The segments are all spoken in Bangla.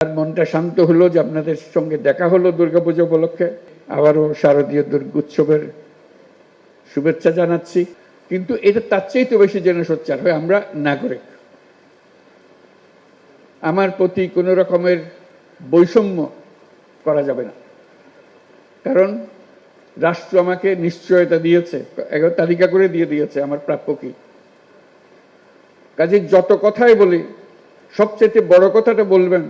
আর মনটা শান্ত হলো যে আপনাদের সঙ্গে দেখা হলো দুর্গাপূজা উপলক্ষে। আবারও শারদীয় দুর্গোৎসবের শুভেচ্ছা জানাচ্ছি। কিন্তু এটা তার চাইতে বেশি যেন সোচ্চার হয় আমরা নাগরিক। আমার প্রতি কোনো রকমের বৈষম্য করা যাবে না, কারণ রাষ্ট্র আমাকে নিশ্চয়তা দিয়েছে, একবার তালিকা করে দিয়েছে আমার প্রাপ্য কি। কাজে যত কথাই বলি, সবচেয়ে বড় কথাটা বলবেন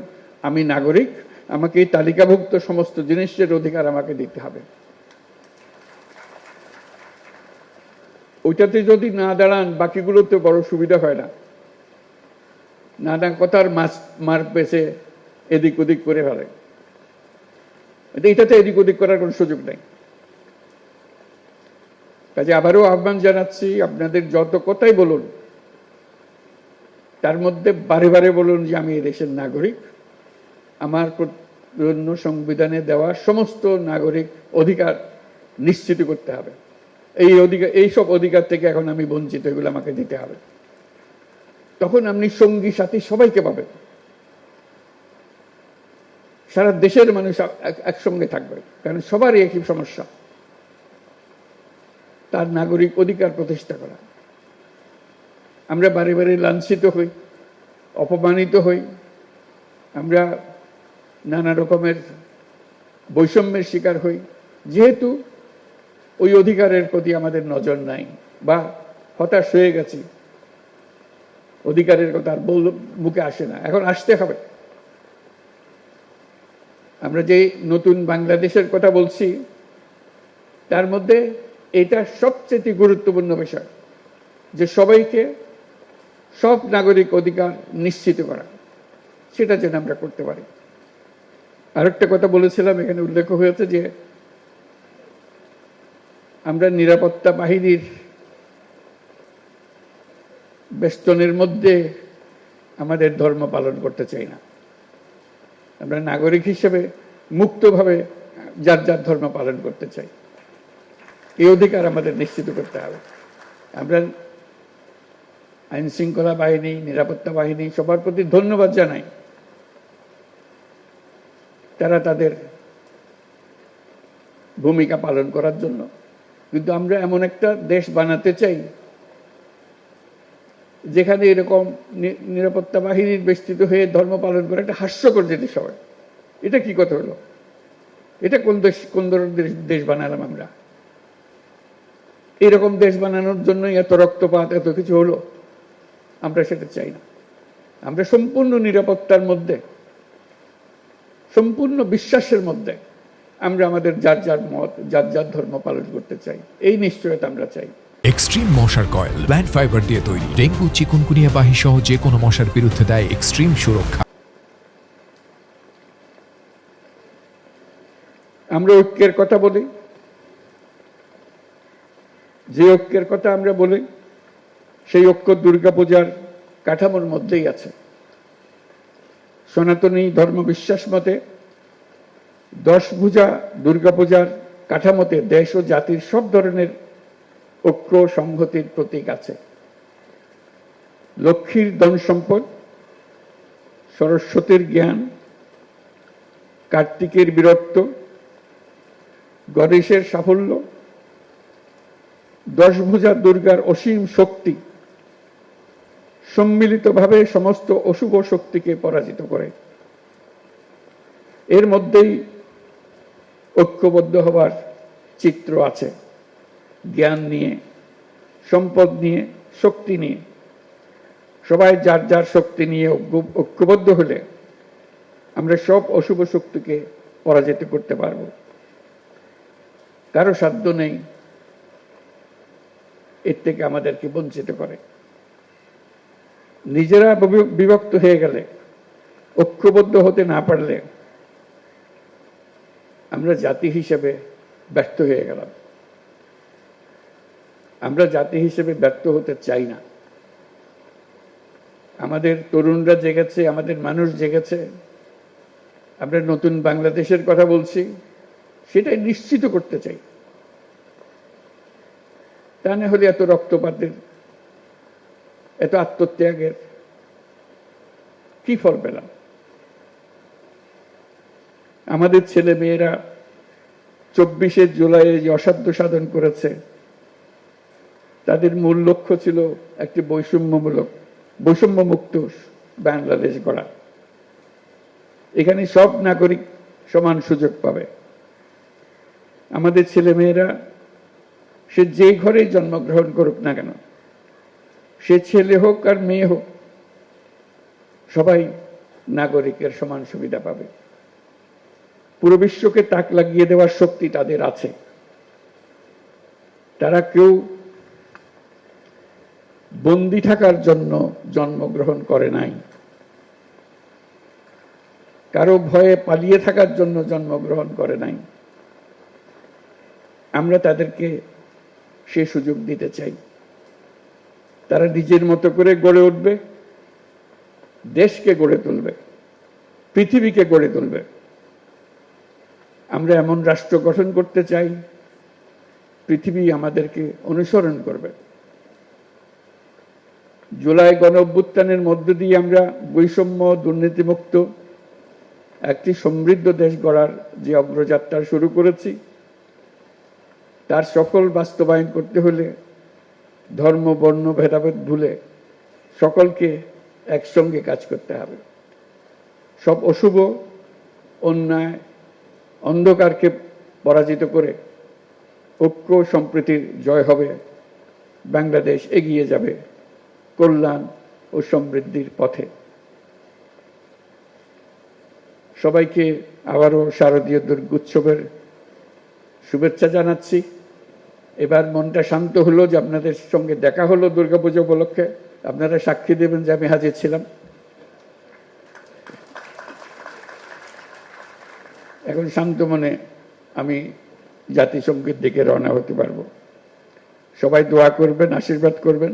আমি নাগরিক, আমাকে এই তালিকাভুক্ত সমস্ত জিনিসের অধিকার আমাকে দিতে হবে। ওইটাতে যদি না দাঁড়ান বাকিগুলোতে বড় সুবিধা হয় না। নানা কথার মার পেছে এদিক ওদিক করে ফেলে, এটাতে এদিক ওদিক করার কোনো সুযোগ নেই। কাজে আবারও আহ্বান জানাচ্ছি, আপনাদের যত কথাই বলুন তার মধ্যে বারে বারে বলুন যে আমি এই দেশের নাগরিক, আমার জন্য সংবিধানে দেওয়া সমস্ত নাগরিক অধিকার নিশ্চিত করতে হবে। এই অধিকার, এইসব অধিকার থেকে এখন আমি বঞ্চিত, এগুলো আমাকে দিতে হবে। তখন আপনি সঙ্গী সাথী সবাইকে পাবেন, সারা দেশের মানুষ একসঙ্গে থাকবে, কারণ সবারই একই সমস্যা, তার নাগরিক অধিকার প্রতিষ্ঠা করা। আমরা বারে বারে লাঞ্ছিত হই, অপমানিত হই, আমরা নানা রকমের বৈষম্যের শিকার হই, যেহেতু ওই অধিকারের প্রতি আমাদের নজর নাই বা হতাশ হয়ে গেছি, অধিকারের কথা আর মুখে আসে না। এখন আসতে হবে। আমরা যে নতুন বাংলাদেশের কথা বলছি তার মধ্যে এটা সবচেয়ে গুরুত্বপূর্ণ বিষয়, যে সবাইকে সব নাগরিক অধিকার নিশ্চিত করা, সেটা যেন আমরা করতে পারি। আরেকটা কথা বলেছিলাম, এখানে উল্লেখ হয়েছে যে আমরা নিরাপত্তা বাহিনীর বেষ্টনের মধ্যে আমাদের ধর্ম পালন করতে চাই না। আমরা নাগরিক হিসেবে মুক্তভাবে যার যার ধর্ম পালন করতে চাই, এই অধিকার আমাদের নিশ্চিত করতে হবে। আমরা আইন শৃঙ্খলা বাহিনী, নিরাপত্তা বাহিনী সবার প্রতি ধন্যবাদ জানাই, তারা তাদের ভূমিকা পালন করার জন্য। কিন্তু আমরা এমন একটা দেশ বানাতে চাই যেখানে এরকম নিরাপত্তা বাহিনীর বেষ্টিত হয়ে ধর্ম পালন করে একটা হাস্যকর জিনিস হয়। এটা কি কথা হলো? এটা কোন ধরনের দেশ বানালাম আমরা? এরকম দেশ বানানোর জন্য এত রক্তপাত, এত কিছু হলো, আমরা সেটা চাই না। আমরা সম্পূর্ণ নিরাপত্তার মধ্যে, সম্পূর্ণ বিশ্বাসের মধ্যে আমরা আমাদের যার যার মত, যার যার ধর্ম পালন করতে চাই, এই নিশ্চয়তা আমরা চাই। এক্সট্রিম মশার কয়েল প্ল্যান্ট ফাইবার দিয়ে তৈরি, ডেঙ্গু, চিকুনগুনিয়া বাহি সহ যে কোনো মশার বিরুদ্ধে দেয় এক্সট্রিম সুরক্ষা। আমরা ঐক্যের কথা বলি, যে ঐক্যের কথা আমরা বলি সেই ঐক্য দুর্গাপূজার কাঠামোর মধ্যেই আছে। সনাতনী ধর্ম বিশ্বাস মতে 10 ভুজা দুর্গাপূজার কাঠামোতে দেশ ও জাতির সব ধরনের ঐক্য সংহতির প্রতীক আছে। লক্ষ্মীর ধন সম্পদ, সরস্বতীর জ্ঞান, কার্তিকের বীরত্ব, গণেশের সাফল্য, 10 ভুজা দুর্গার অসীম শক্তি সম্মিলিতভাবে সমস্ত অশুভ শক্তিকে পরাজিত করে। এর মধ্যেই ঐক্যবদ্ধ হবার চিত্র আছে। জ্ঞান নিয়ে, সম্পদ নিয়ে, শক্তি নিয়ে, সবাই যার যার শক্তি নিয়ে ঐক্যবদ্ধ হলে আমরা সব অশুভ শক্তিকে পরাজিত করতে পারব। কারো সাধ্য নেই এর থেকে আমাদেরকে বঞ্চিত করে। নিজেরা বিভক্ত হয়ে গেলে, ঐক্যবদ্ধ হতে না পারলে আমরা জাতি হিসেবে ব্যর্থ হয়ে গেলাম। আমরা জাতি হিসেবে ব্যর্থ হতে চাই না। আমাদের তরুণরা জেগেছে, আমাদের মানুষ জেগেছে। আমরা নতুন বাংলাদেশের কথা বলছি, সেটাই নিশ্চিত করতে চাই। তা না হলে এত রক্তপাতের, এত আত্মত্যাগের কি ফল পেলাম? আমাদের ছেলে মেয়েরা 24শে জুলাই যে অসাধ্য সাধন করেছে, তাদের মূল লক্ষ্য ছিল একটি বৈষম্যমুক্ত বাংলাদেশ গড়া। এখানে সব নাগরিক সমান সুযোগ পাবে। আমাদের ছেলে মেয়েরা সে যে ঘরেই জন্মগ্রহণ করুক না কেন, সে ছেলে হোক আর মেয়ে হোক, সবাই নাগরিকের সমান সুবিধা পাবে। পুরো বিশ্বকে তাক লাগিয়ে দেওয়ার শক্তি তাদের আছে। তারা কেউ বন্দী থাকার জন্য জন্মগ্রহণ করে নাই, কারো ভয়ে পালিয়ে থাকার জন্য জন্মগ্রহণ করে নাই। আমরা তাদেরকে সে সুযোগ দিতে চাই। তারা নিজের মতো করে গড়ে উঠবে, দেশকে গড়ে তুলবে, পৃথিবীকে গড়ে তুলবে। আমরা এমন রাষ্ট্র গঠন করতে চাই, পৃথিবী আমাদেরকে অনুসরণ করবে। জুলাই গণ অভ্যুত্থানের মধ্য দিয়ে আমরা বৈষম্য, দুর্নীতিমুক্ত একটি সমৃদ্ধ দেশ গড়ার যে অগ্রযাত্রা শুরু করেছি, তার সফল বাস্তবায়ন করতে হলে ধর্ম, বর্ণ ভেদাভেদ ভুলে সকলকে একসঙ্গে কাজ করতে হবে। সব অশুভ, অন্যায়, অন্ধকারকে পরাজিত করে ঐক্য সম্প্রীতির জয় হবে। বাংলাদেশ এগিয়ে যাবে কল্যাণ ও সমৃদ্ধির পথে। সবাইকে আবারও শারদীয় দুর্গোৎসবের শুভেচ্ছা জানাচ্ছি। এবার মনটা শান্ত হলো যে আপনাদের সঙ্গে দেখা হলো দুর্গাপুজো উপলক্ষে। আপনারা সাক্ষী দেবেন যে আমি হাজির ছিলাম। এখন শান্ত মনে আমি জাতিসংগীত দিকে রওনা হতে পারবো। সবাই দোয়া করবেন, আশীর্বাদ করবেন।